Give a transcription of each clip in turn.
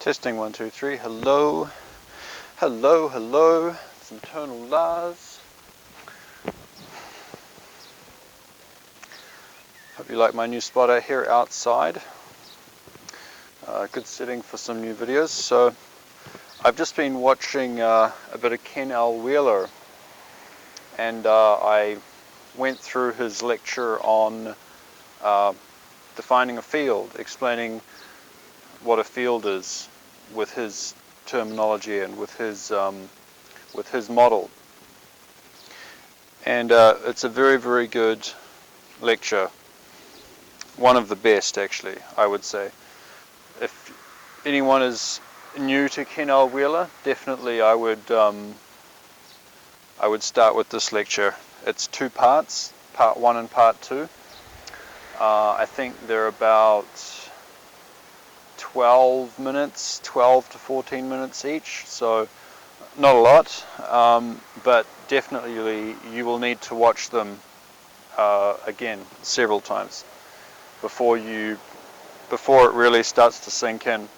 Testing 1, 2, 3. Hello, hello, hello. It's Internal Lars. Hope you like my new spot out here outside. Good setting for some new videos. So I've just been watching a bit of Ken L. Wheeler, and I went through his lecture on defining a field, explaining what a field is with his terminology and with his model. And it's a very, very good lecture. One of the best, actually, I would say. If anyone is new to Ken L. Wheeler, definitely I would start with this lecture. It's 2 parts, part 1 and part 2. I think they're about 12 to 14 minutes each, so not a lot, but definitely you will need to watch them again several times before it really starts to sink in.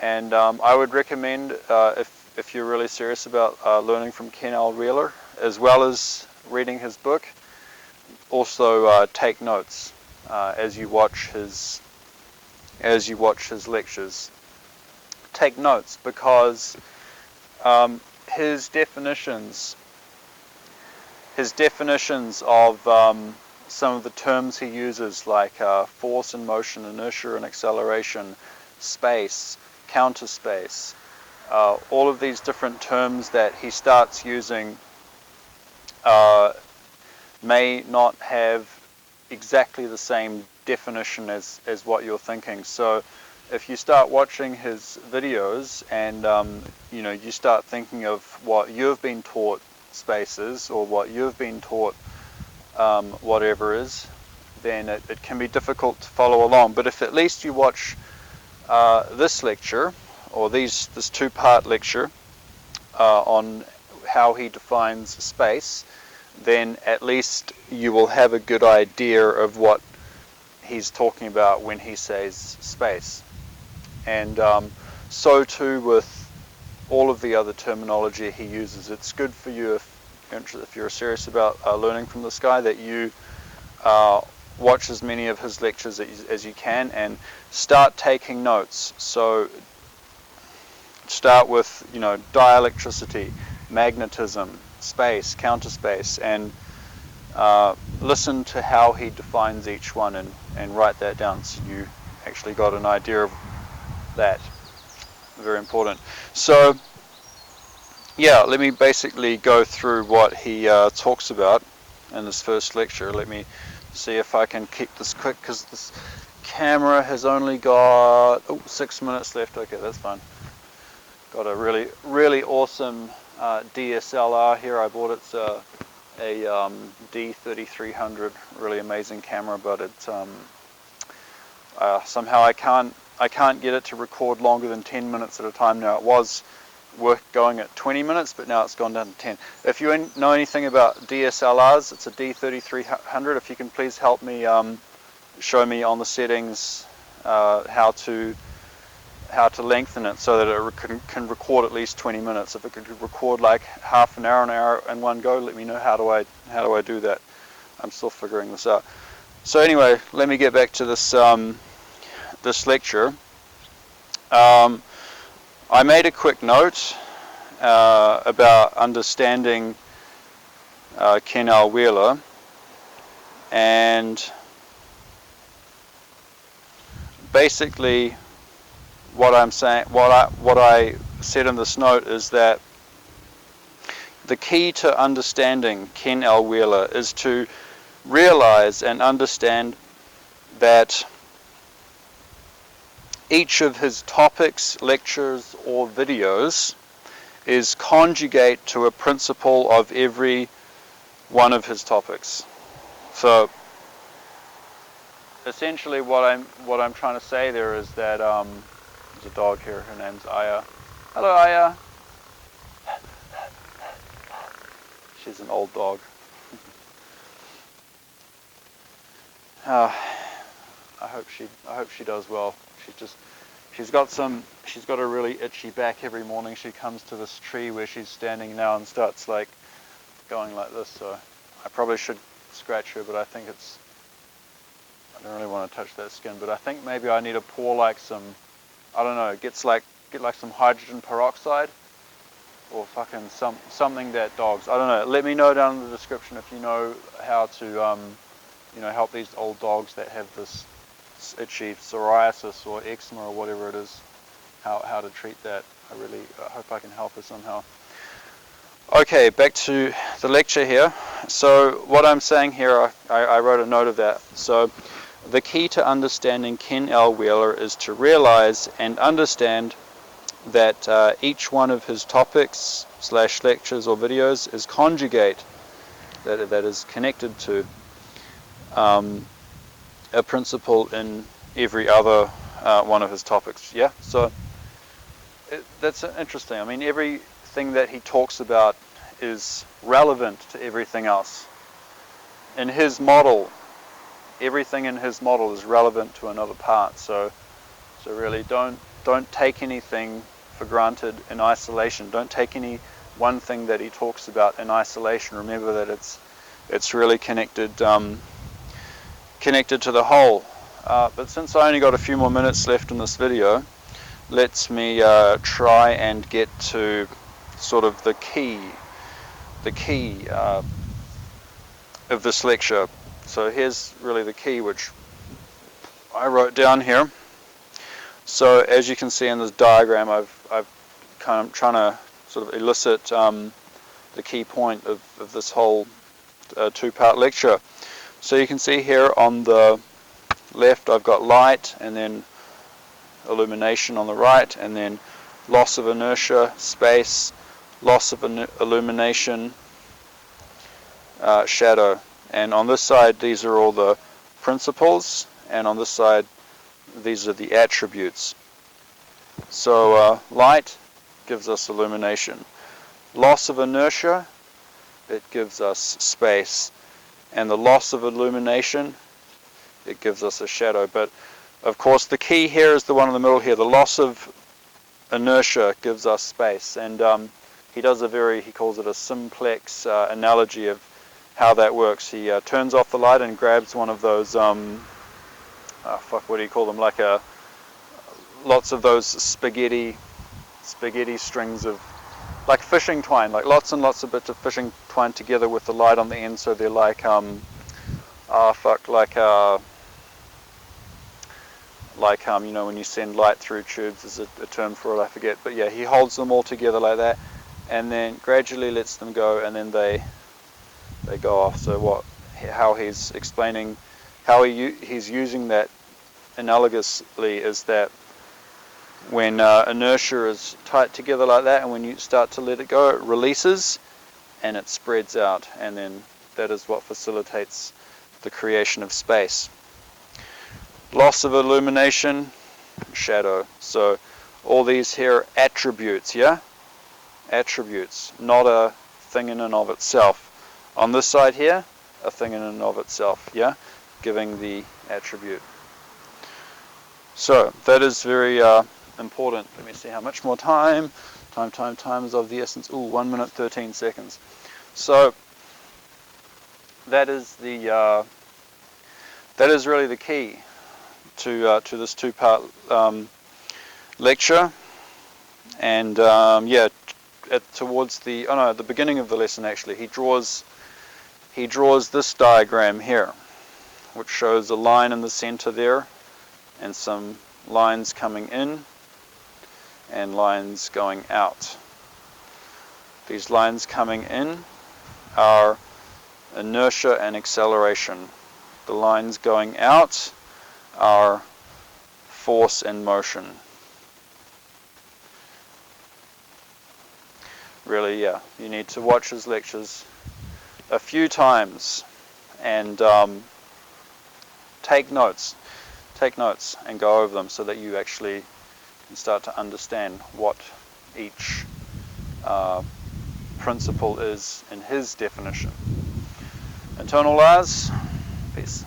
And I would recommend, if you're really serious about learning from Ken L. Wheeler, as well as reading his book, also take notes as you watch his lectures. Take notes, because his definitions of some of the terms he uses, like force and motion, inertia and acceleration, space, counter space, all of these different terms that he starts using may not have exactly the same definition as what you're thinking. So if you start watching his videos and you start thinking of what you've been taught space is, or what you've been taught whatever is, then it can be difficult to follow along. But if at least you watch this lecture, or this 2-part lecture on how he defines space, then at least you will have a good idea of what he's talking about when he says space. And so too with all of the other terminology he uses. It's good for you, if you're serious about learning from this guy, that you watch as many of his lectures as you can and start taking notes. So start with dielectricity, magnetism, space, counter space, and listen to how he defines each one, and write that down so you actually got an idea of that. Very important. So yeah, let me basically go through what he talks about in this first lecture. Let me see if I can keep this quick, because this camera has only got 6 minutes left. Okay, that's fine. Got a really, really awesome DSLR here. I bought it's a D3300, really amazing camera, but it's somehow I can't get it to record longer than 10 minutes at a time now. It was going at 20 minutes, but now it's gone down to 10. If you know anything about DSLRs, it's a D3300. If you can please help me show me on the settings how to lengthen it so that it can record at least 20 minutes. If it could record like half an hour in one go, let me know how do I do that. I'm still figuring this out. So anyway, let me get back to this this lecture. I made a quick note about understanding Ken L. Wheeler, and basically what I said in this note is that the key to understanding Ken L. Wheeler is to realize and understand that each of his topics, lectures, or videos is conjugate to a principle of every one of his topics. So essentially what I'm trying to say there is that there's a dog here, her name's Aya. Hello, Aya. She's an old dog. I hope she does well. she's got a really itchy back every morning. She comes to this tree where she's standing now and starts like going like this. So I probably should scratch her, but I think I don't really want to touch that skin. But I think maybe I need to pour like some, I don't know, get like some hydrogen peroxide or fucking something that dogs, I don't know. Let me know down in the description if you know how to help these old dogs that have this itchy psoriasis or eczema or whatever it is, how to treat that. I really hope I can help her somehow. Okay, back to the lecture here. So what I'm saying here, I wrote a note of that. So the key to understanding Ken L. Wheeler is to realize and understand that each one of his topics / lectures or videos is conjugate, that is connected to a principle in every other one of his topics. Yeah, so that's interesting. I mean, everything that he talks about is relevant to everything else. In his model, everything in his model is relevant to another part. So really don't take anything for granted in isolation. Don't take any one thing that he talks about in isolation. Remember that it's really connected to the whole. But since I only got a few more minutes left in this video, let me try and get to sort of the key of this lecture. So here's really the key, which I wrote down here. So as you can see in this diagram, I've kind of trying to sort of elicit the key point of this whole two-part lecture. So you can see here on the left I've got light, and then illumination on the right, and then loss of inertia, space, loss of illumination, shadow. And on this side these are all the principles, and on this side these are the attributes. So light gives us illumination. Loss of inertia, it gives us space. And the loss of illumination, it gives us a shadow. But of course the key here is the one in the middle here. The loss of inertia gives us space. And he calls it a simplex analogy of how that works. He turns off the light and grabs one of those what do you call them? Like lots of those spaghetti strings of, like fishing twine, like lots and lots of bits of fishing twine together with the light on the end, so they're like when you send light through tubes, there's a term for it, I forget, but yeah, he holds them all together like that, and then gradually lets them go, and then they go off. So how he's explaining how he's using that analogously is that when inertia is tight together like that, and when you start to let it go, it releases and it spreads out, and then that is what facilitates the creation of space. Loss of illumination, shadow. So all these here attributes, yeah? Attributes, not a thing in and of itself. On this side here, a thing in and of itself, yeah? Giving the attribute. So that is very important. Let me see how much more time. Time is of the essence. Ooh, 1 minute 13 seconds. So that is really the key to this two-part lecture. And towards the beginning of the lesson, actually, he draws this diagram here, which shows a line in the center there, and some lines coming in and lines going out. These lines coming in are inertia and acceleration. The lines going out are force and motion. Really, yeah, you need to watch his lectures a few times and take notes and go over them so that you actually can start to understand what each principle is in his definition. Internal Lars, peace.